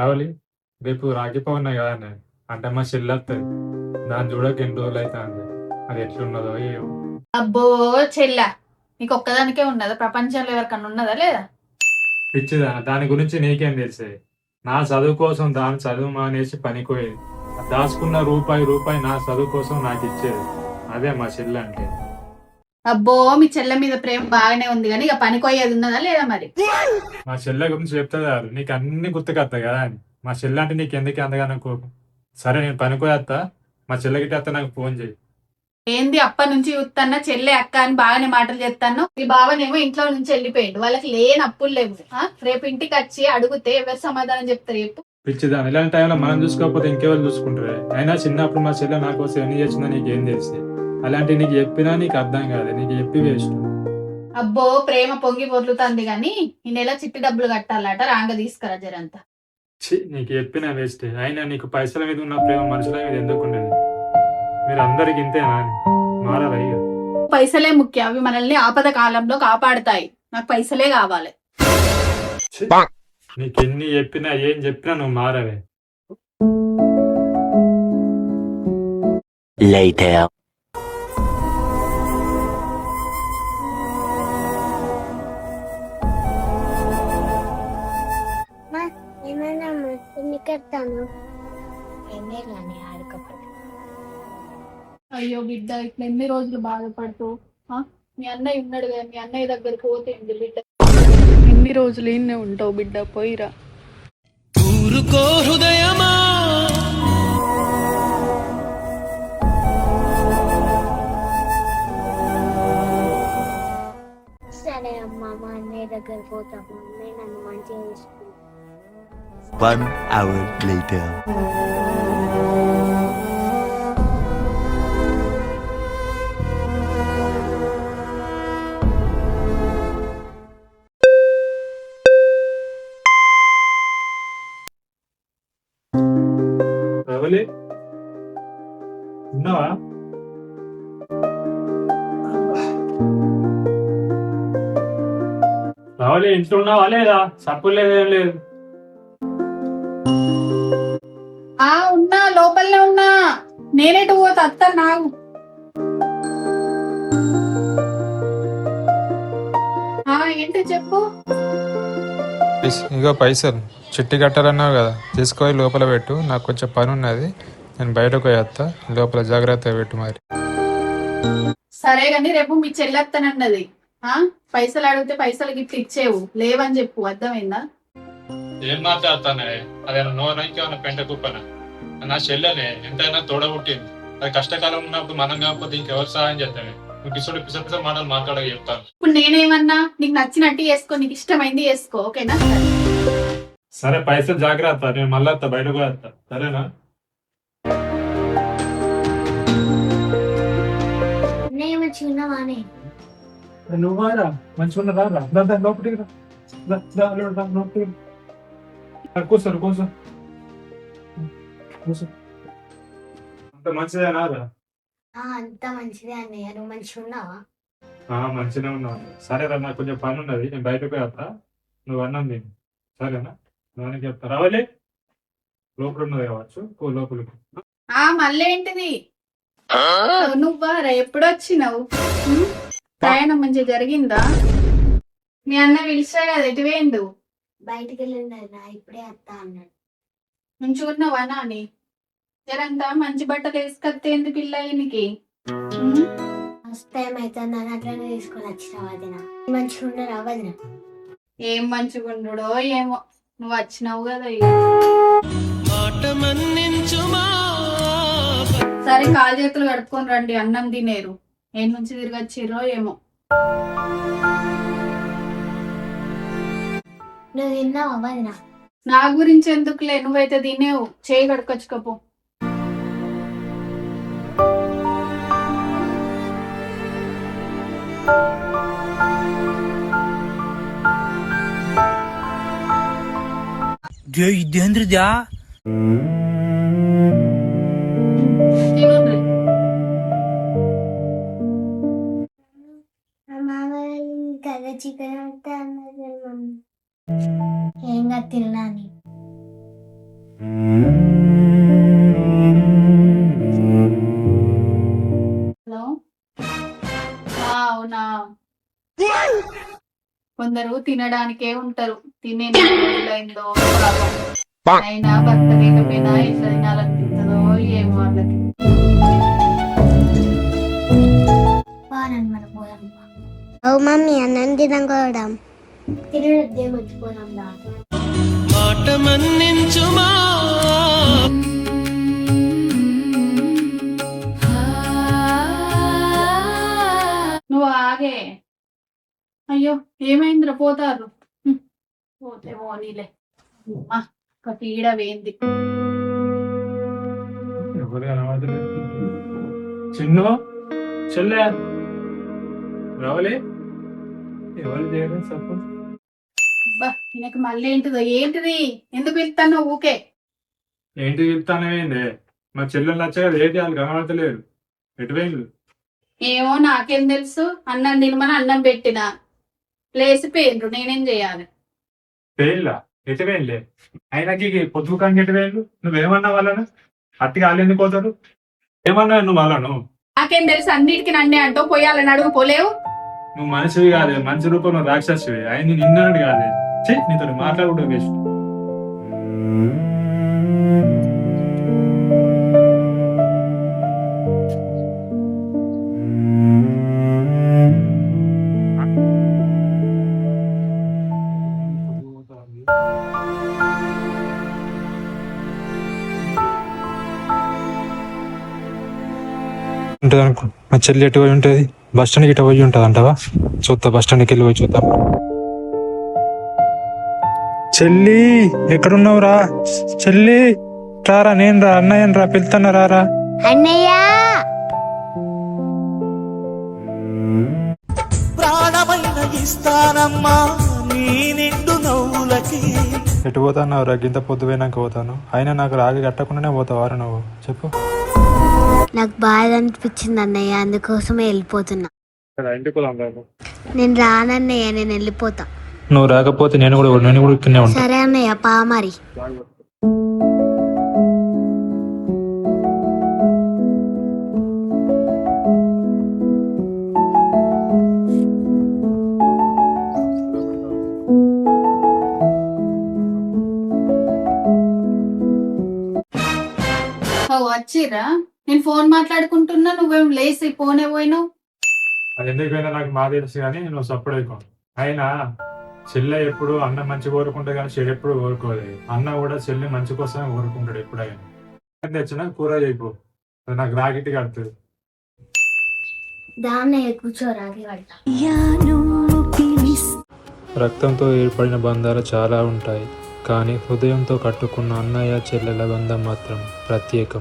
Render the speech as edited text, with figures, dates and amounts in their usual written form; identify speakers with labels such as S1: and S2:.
S1: రావాలి. రేపు రాఖీ పౌర్ణమి కదా అన్న, అంటే మా చెల్లి వస్తుంది. దాన్ని చూడక ఎన్ని రోజులు అవుతుంది. అది ఎట్లున్నదో ఏమో.
S2: అబ్బో చెల్ల, నీకు ఒక్కదానికే ఉన్నదా? ప్రపంచంలో ఎవరికన్నా ఉన్నదా లేదా?
S1: పిచ్చిదా, దాని గురించి నీకేం తెలిసే? నా చదువు కోసం దాని చదువు మానేసి పనికోయేది. దాచుకున్న రూపాయి రూపాయి నా చదువు కోసం నాకు ఇచ్చేది. అదే మా చెల్లి అంటే.
S2: అబ్బో మీ చెల్ల మీద ప్రేమ బాగానే ఉంది కానీ ఇక పనికొయ్యేది ఉన్నదా లేదా మరి?
S1: మా చెల్లె గురించి చెప్తే చాలు నీకు అన్ని గుర్తుకొస్తాయి కదా అని. మా చెల్లె అంటే నీకు ఎందుకు అంతగానో కోపం? సరే నేను పనికోయేస్తా. మా చెల్లెకి అత్త నాకు ఫోన్ చేయి.
S2: ఏంది అప్పటి నుంచి చూస్తాన్నా చెల్లె అక్క అని బాగానే మాటలు చెప్తాను. మీ బావనేమో ఇంట్లో నుంచి వెళ్ళిపోయిండు, వాళ్ళకి లేని అప్పులు లేవు. రేపు ఇంటికి వచ్చి అడిగితే ఎవరు సమాధానం చెప్తారు రేపు?
S1: పిచ్చిదాని, ఇలాంటి టైంలో మనం చూసుకోకపోతే ఇంకెవరు చూసుకుంటారు? అయినా చిన్నప్పుడు మా చెల్లె నా కోసం ఎన్ని చేసిందో నీకేం తెలిసి? అలాంటి నీకు చెప్పినా నీకు అర్థం కాదు, నీకు చెప్పి వేస్ట్.
S2: అబ్బో ప్రేమ పొంగి పొర్లుతుంది గాని ఈ నెల చిట్టి డబ్బులు కట్టాలట, రాంగ తీసుకురా జరంతా.
S1: నీకు చెప్పినా వేస్ట్. అయినా నీకు పైసల మీద ఉన్న ప్రేమ మనుషుల మీద ఎందుకు ఉండదు? మీరు అందరికి ఇంతేనా? మారవయ్యా.
S2: పైసలే ముఖ్యం, అవి మనల్ని ఆపద కాలంలో కాపాడుతాయి. నాకు పైసలే కావాలి.
S1: నీకు ఎన్ని చెప్పినా ఏం చెప్పినా నువ్వు మారవే.
S3: Later.
S4: ఏమైనా కడతాను ఎన్నేళ్ళని ఆడుకోపడు.
S2: అయ్యో బిడ్డ, ఇట్లా ఎన్ని రోజులు బాధపడుతూ మీ అన్నయ్య ఉన్నాడు కదా, మీ అన్నయ్య దగ్గరికి పోతే ఏంది బిడ్డ? ఎన్ని రోజులు ఇన్నే ఉంటావు బిడ్డ, పోయిరా.
S5: ఊరుకో హృదయమా,
S4: సరే అమ్మా, మా అన్నయ్య దగ్గర పోతాము. అన్నయ్య నన్ను మంచిగా చూసుకుంటాను.
S3: 1 hour later.
S1: రవలి, ఉన్నావా? రవలి, ఇంట్లో ఉన్నావా లేదా? సప్పు లేదేం లేదు.
S2: ఉన్నా, లోపలనే ఉన్నా. నేనేటు పోతా అత్త నాకు. ఏంటి చెప్పు.
S1: ఇగో పైసలు చిట్టి కట్టాలన్నావు కదా, తీసుకొని లోపల పెట్టు. నాకు కొంచెం పని ఉన్నది, నేను బయటకు పోయేస్తా. లోపల జాగ్రత్తగా పెట్టు మరి.
S2: సరే గాని రేపు మీ చెల్లెత్తనన్నది. పైసలు అడిగితే పైసలు గిట్ల ఇచ్చేవు, లేవని చెప్పు, అర్థమైందా?
S1: ఏం మాట్లాడతానే? అదేనా నోనకేమన్నా పెంట కుప్పనా? నా చెల్లెనే ఎంతైనా తోడబుట్టింది. అది కష్టకాలం ఉన్నప్పుడు మనం కాకపోతే ఇంకెవరు సహాయం చేస్తామే? నువ్వు కిసోడు పిస పిస మాటలు మాట్లాడక చెప్తాను.
S2: ఇప్పుడు నేనేమన్నా? నీకు నచ్చినట్టు చేసుకో, నీకు ఇష్టమైంది చేసుకో, ఓకేనా?
S1: సరే పైసలు జాగ్రత్త, నేను మళ్ళీ వస్తా, బయటకు వస్తా, సరేనా?
S4: అన్నయ్య మంచిగా ఉన్నావానే?
S1: నువ్వారా మంచిగా రా లోపలికి కూర్చోరు కూర్చో. అంత మంచిదేనా రా?
S4: అంత మంచిదే అన్నయ్య. నువ్వు మంచిగా ఉన్నావా?
S1: మంచిగా ఉన్నావు. సరేరా, నాకు కొంచెం పని ఉన్నది, నేను బయటకు వస్తా. నువ్వు అన్నం తిను, సరేనా? నువ్వు చెప్తా. రావాలి, లోపల ఉన్నది కావచ్చు, లోపలికి.
S2: మళ్ళీ ఏంటిది? నువ్వారా ఎప్పుడొచ్చినావు? ప్రయాణం మంచిగా జరిగిందా? మీ అన్న పిలిచా కదా, ఎటు వేయండు?
S4: బయటికి వెళ్ళిండు, ఇప్పుడే వస్తా అన్నాడు.
S2: నుంచుకున్నావా నాని? జరంతా మంచి బట్టలు వేసుకొస్తేంది పిల్ల ఈయనకి?
S4: ఫస్ట్ టైం అయితే నన్ను అట్లనే తీసుకొని వచ్చినావు వదిన. మంచిగా ఉండరా వదిన?
S2: ఏం మంచిగుండుడో ఏమో, నువ్వు వచ్చినావు కదా.
S5: మాట మన్నించుమా.
S2: సరే కాలు చేతులు కడుక్కొని రండి, అన్నం తినేరు. ఏం నుంచి తిరిగి వచ్చిర్రో ఏమో.
S4: నువ్వు తిన్నావా వదిన?
S2: నా గురించి ఎందుకులే, నువ్వైతే తినేవు. చేయి కడుకొచ్చుకోపో.
S5: ఇదేంద్రదా?
S4: కదా చికెన్ అంటే అన్నది ఏం తిన్నాని.
S2: హలో అవునా, కొందరు తినడానికే ఉంటారు, తినే రోజులైందో పాపం. అయినా భర్త లేకపోయినా ఎట్లా తినాలనిపిస్తుందో ఏమో వాళ్ళకి.
S4: మన పోదాం. ఓ మమ్మీ అన్నం తినకూడదాం, తినడే మర్చిపోదాం రా.
S5: మాట మన్నించుమా
S2: నువ్వు ఆగే. అయ్యో ఏమైందిరా, పోతారు. పోతే పోనీలే. అమ్మా, ఒక పీడ వేంది.
S1: ఎవరు కనబడలేదు. చిన్ను చెల్లె రావాలి, ఎవరు చేయడం సపోజ్.
S2: అబ్బా, ఈయనకు మళ్ళీ ఏంటిది ఎందుకు పిలుస్తాను ఊకే?
S1: ఏంటి చెప్తానేంది, మా చెల్లెలు నచ్చగా ఏంటి వాళ్ళు కనబడతలేరు, ఎటు పోయిండు?
S2: ఏమో నాకేం తెలుసు, అన్నం తినమని అన్నం పెట్టిన లేసి పోయిండ్రు, నేనేం చేయాలి?
S1: పేర్లా ఎటు పోయిండే? ఆయనకి పొద్దు కానీ ఎటు పోయిండు? నువ్వేమన్నా వాళ్ళను అట్టిగా వాళ్ళు ఎందుకు పోతారు? ఏమన్నా నువ్వు వాళ్ళను?
S2: నాకేం తెలుసు, అన్నిటికీ నన్నే అంటావు, పోయాలని అడుగు పోలేవు.
S1: నువ్వు మనిషివి కాదే, మనిషి రూపంలో రాక్షసివి. ఆయన నిన్నడు కాదే, నీతో మాట్లాడకూడదు వేస్ట్.
S6: ఉంటుంది అనుకో. మా చెల్లి ఎటు పోయి ఉంటుంది? బస్ స్టాండ్కి ఇటు పోయి ఉంటుంది అంటావా? చూద్దా, బస్ స్టాండ్కి వెళ్ళి పోయి చూద్దాం. చెల్లి ఎక్కడున్నావు రా? చెల్లి రారా, నేను రా, అన్నయ్యని రా, పిలుతున్నా రారా.
S4: అన్నయ్య
S3: ప్రాణమైన ఇస్తానమ్మా నీ నిండు నవ్వులకి.
S6: ఎటు పోతాను రా? గింత పొద్దు పోయినాక పోతాను. అయినా నాకు రాగి కట్టకుండానే పోతావారా నువ్వు? చెప్పు.
S4: నాకు బాధ అనిపించింది అన్నయ్య, అందుకోసమే వెళ్ళిపోతున్నా.
S1: ఇంటికి పోదాం రేపు.
S4: నేను రానన్నయ్య, నేను వెళ్ళిపోతా.
S6: నువ్వు రాకపోతే నేను కూడా ఇక్కడనే ఉంటాను.
S4: సరే అన్నయ్య, పా మరి.
S2: వచ్చిరా, నేను ఫోన్ మాట్లాడుకుంటున్నా, నువ్వేం లేసి పోనే పోయినావు.
S1: అది ఎందుకు పోయినా నాకు మా తెలుసు, కానీ నువ్వు సపోర్ట్ అయిపో. అయినా చెల్లె ఎప్పుడు అన్న మంచి కోరుకుంటే కానీ చెల్లి ఎప్పుడు కోరుకోలేదు. అన్న కూడా చెల్లి మంచి కోసమే కోరుకుంటాడు ఎప్పుడైనా. తెచ్చినా కూర అయిపో, నాకు రాగిట్టి కడుతుంది.
S4: దాన్నయ్య కూర్చోరాగి పడతా.
S6: రక్తంతో ఏర్పడిన బంధాలు చాలా ఉంటాయి, కానీ హృదయంతో కట్టుకున్న అన్నయ్య చెల్లెల బంధం మాత్రం ప్రత్యేకం.